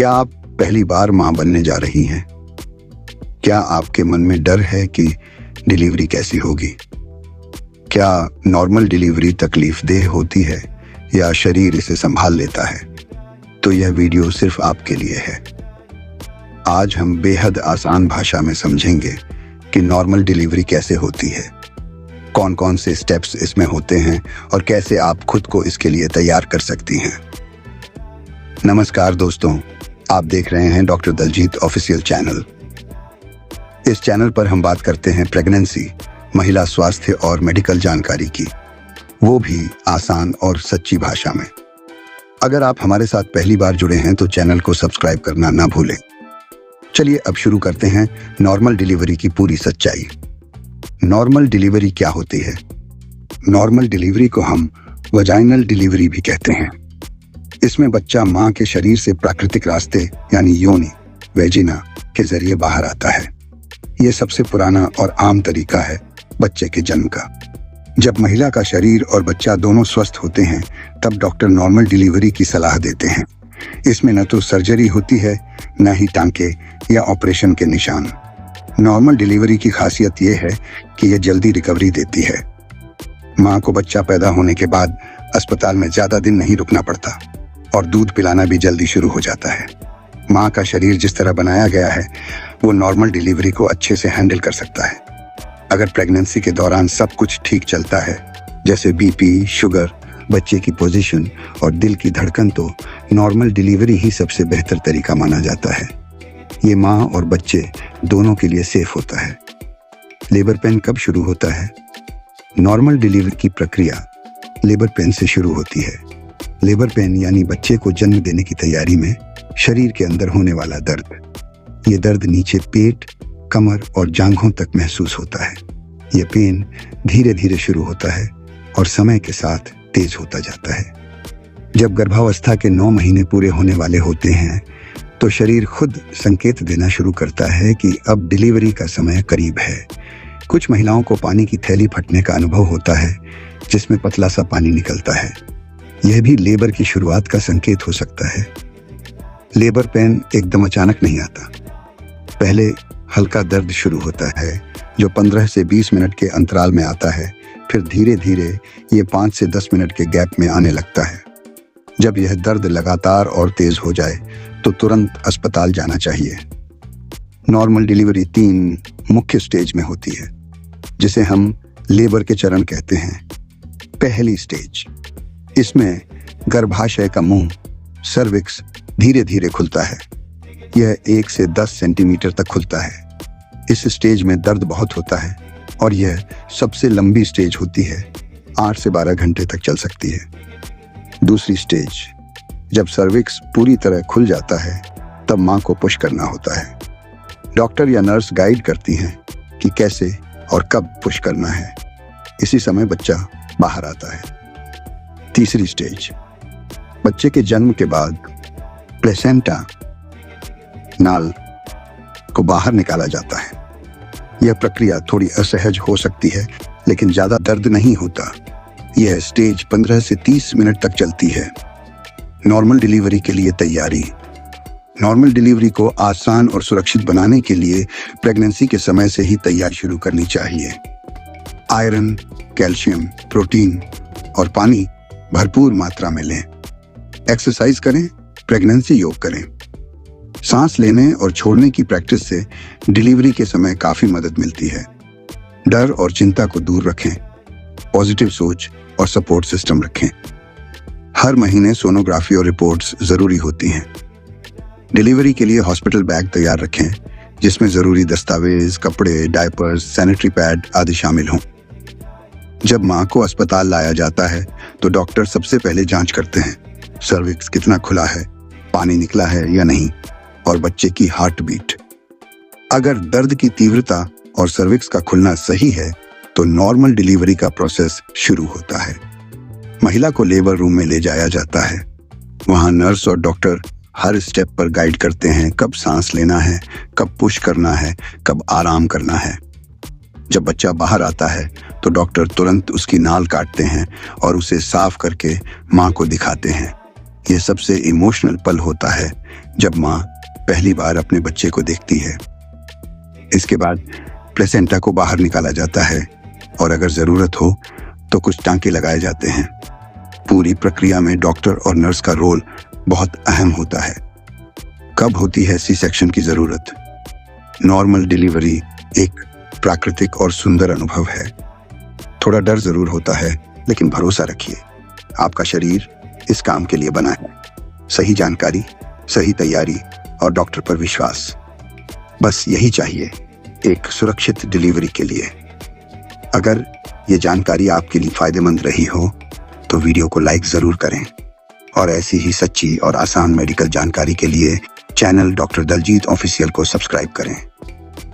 क्या आप पहली बार मां बनने जा रही हैं? क्या आपके मन में डर है कि डिलीवरी कैसी होगी? क्या नॉर्मल डिलीवरी तकलीफदेह होती है या शरीर इसे संभाल लेता है? तो यह वीडियो सिर्फ आपके लिए है। आज हम बेहद आसान भाषा में समझेंगे कि नॉर्मल डिलीवरी कैसे होती है, कौन कौन से स्टेप्स इसमें होते हैं और कैसे आप खुद को इसके लिए तैयार कर सकती हैं। नमस्कार दोस्तों, आप देख रहे हैं डॉक्टर दलजीत ऑफिशियल चैनल। इस चैनल पर हम बात करते हैं प्रेगनेंसी, महिला स्वास्थ्य और मेडिकल जानकारी की, वो भी आसान और सच्ची भाषा में। अगर आप हमारे साथ पहली बार जुड़े हैं तो चैनल को सब्सक्राइब करना ना भूलें। चलिए अब शुरू करते हैं नॉर्मल डिलीवरी की पूरी सच्चाई। नॉर्मल डिलीवरी क्या होती है? नॉर्मल डिलीवरी को हम वजाइनल डिलीवरी भी कहते हैं। इसमें बच्चा मां के शरीर से प्राकृतिक रास्ते यानी योनि, वेजिना के जरिए बाहर आता है। यह सबसे पुराना और आम तरीका है बच्चे के जन्म का। जब महिला का शरीर और बच्चा दोनों स्वस्थ होते हैं तब डॉक्टर नॉर्मल डिलीवरी की सलाह देते हैं। इसमें न तो सर्जरी होती है, न ही टांके या ऑपरेशन के निशान। नॉर्मल डिलीवरी की खासियत यह है कि यह जल्दी रिकवरी देती है। मां को बच्चा पैदा होने के बाद अस्पताल में ज्यादा दिन नहीं रुकना पड़ता और दूध पिलाना भी जल्दी शुरू हो जाता है। मां का शरीर जिस तरह बनाया गया है वो नॉर्मल डिलीवरी को अच्छे से हैंडल कर सकता है। अगर प्रेगनेंसी के दौरान सब कुछ ठीक चलता है, जैसे बीपी, शुगर, बच्चे की पोजीशन और दिल की धड़कन, तो नॉर्मल डिलीवरी ही सबसे बेहतर तरीका माना जाता है। ये मां और बच्चे दोनों के लिए सेफ होता है। लेबर पेन कब शुरू होता है? नॉर्मल डिलीवरी की प्रक्रिया लेबर पेन से शुरू होती है। लेबर पेन यानी बच्चे को जन्म देने की तैयारी में शरीर के अंदर होने वाला दर्द। ये दर्द नीचे पेट, कमर और जांघों तक महसूस होता है। ये पेन धीरे धीरे शुरू होता है और समय के साथ तेज होता जाता है। जब गर्भावस्था के 9 महीने पूरे होने वाले होते हैं तो शरीर खुद संकेत देना शुरू करता है कि अब डिलीवरी का समय करीब है। कुछ महिलाओं को पानी की थैली फटने का अनुभव होता है, जिसमें पतला सा पानी निकलता है। यह भी लेबर की शुरुआत का संकेत हो सकता है। लेबर पेन एकदम अचानक नहीं आता। पहले हल्का दर्द शुरू होता है जो 15 से 20 मिनट के अंतराल में आता है। फिर धीरे धीरे ये 5 से 10 मिनट के गैप में आने लगता है। जब यह दर्द लगातार और तेज हो जाए तो तुरंत अस्पताल जाना चाहिए। नॉर्मल डिलीवरी 3 मुख्य स्टेज में होती है, जिसे हम लेबर के चरण कहते हैं। पहली स्टेज, इसमें गर्भाशय का मुंह, सर्विक्स, धीरे धीरे खुलता है। यह 1 से 10 सेंटीमीटर तक खुलता है। इस स्टेज में दर्द बहुत होता है और यह सबसे लंबी स्टेज होती है। 8 से 12 घंटे तक चल सकती है। दूसरी स्टेज, जब सर्विक्स पूरी तरह खुल जाता है तब मां को पुश करना होता है। डॉक्टर या नर्स गाइड करती हैं कि कैसे और कब पुश करना है। इसी समय बच्चा बाहर आता है। तीसरी स्टेज, बच्चे के जन्म के बाद प्लेसेंटा, नाल को बाहर निकाला जाता है। यह प्रक्रिया थोड़ी असहज हो सकती है, लेकिन ज्यादा दर्द नहीं होता। यह स्टेज 15 से 30 मिनट तक चलती है। नॉर्मल डिलीवरी के लिए तैयारी। नॉर्मल डिलीवरी को आसान और सुरक्षित बनाने के लिए प्रेगनेंसी के समय से ही तैयारी शुरू करनी चाहिए। आयरन, कैल्शियम, प्रोटीन और पानी भरपूर मात्रा में लें। एक्सरसाइज करें, प्रेगनेंसी योग करें। सांस लेने और छोड़ने की प्रैक्टिस से डिलीवरी के समय काफी मदद मिलती है। डर और चिंता को दूर रखें। पॉजिटिव सोच और सपोर्ट सिस्टम रखें। हर महीने सोनोग्राफी और रिपोर्ट्स जरूरी होती हैं। डिलीवरी के लिए हॉस्पिटल बैग तैयार रखें, जिसमें जरूरी दस्तावेज, कपड़े, डायपर्स, सैनिटरी पैड आदि शामिल हों। जब मां को अस्पताल लाया जाता है तो डॉक्टर सबसे पहले जांच करते हैं सर्विक्स कितना खुला है, पानी निकला है या नहीं, और बच्चे की हार्ट बीट। अगर दर्द की तीव्रता और सर्विक्स का खुलना सही है तो नॉर्मल डिलीवरी का प्रोसेस शुरू होता है। महिला को लेबर रूम में ले जाया जाता है। वहां नर्स और डॉक्टर हर स्टेप पर गाइड करते हैं, कब सांस लेना है, कब पुश करना है, कब आराम करना है। जब बच्चा बाहर आता है तो डॉक्टर तुरंत उसकी नाल काटते हैं और उसे साफ करके मां को दिखाते हैं। ये सबसे इमोशनल पल होता है जब माँ पहली बार अपने बच्चे को देखती है। इसके बाद प्लेसेंटा को बाहर निकाला जाता है और अगर जरूरत हो तो कुछ टांके लगाए जाते हैं। पूरी प्रक्रिया में डॉक्टर और नर्स का रोल बहुत अहम होता है। कब होती है सी सेक्शन की जरूरत? नॉर्मल डिलीवरी एक प्राकृतिक और सुंदर अनुभव है। थोड़ा डर जरूर होता है, लेकिन भरोसा रखिए, आपका शरीर इस काम के लिए बना है। सही जानकारी, सही तैयारी और डॉक्टर पर विश्वास, बस यही चाहिए एक सुरक्षित डिलीवरी के लिए। अगर ये जानकारी आपके लिए फायदेमंद रही हो तो वीडियो को लाइक जरूर करें और ऐसी ही सच्ची और आसान मेडिकल जानकारी के लिए चैनल डॉक्टर दलजीत ऑफिशियल को सब्सक्राइब करें।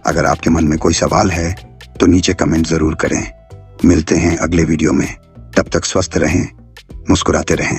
अगर आपके मन में कोई सवाल है तो नीचे कमेंट जरूर करें। मिलते हैं अगले वीडियो में, तब तक स्वस्थ रहें, मुस्कुराते रहें।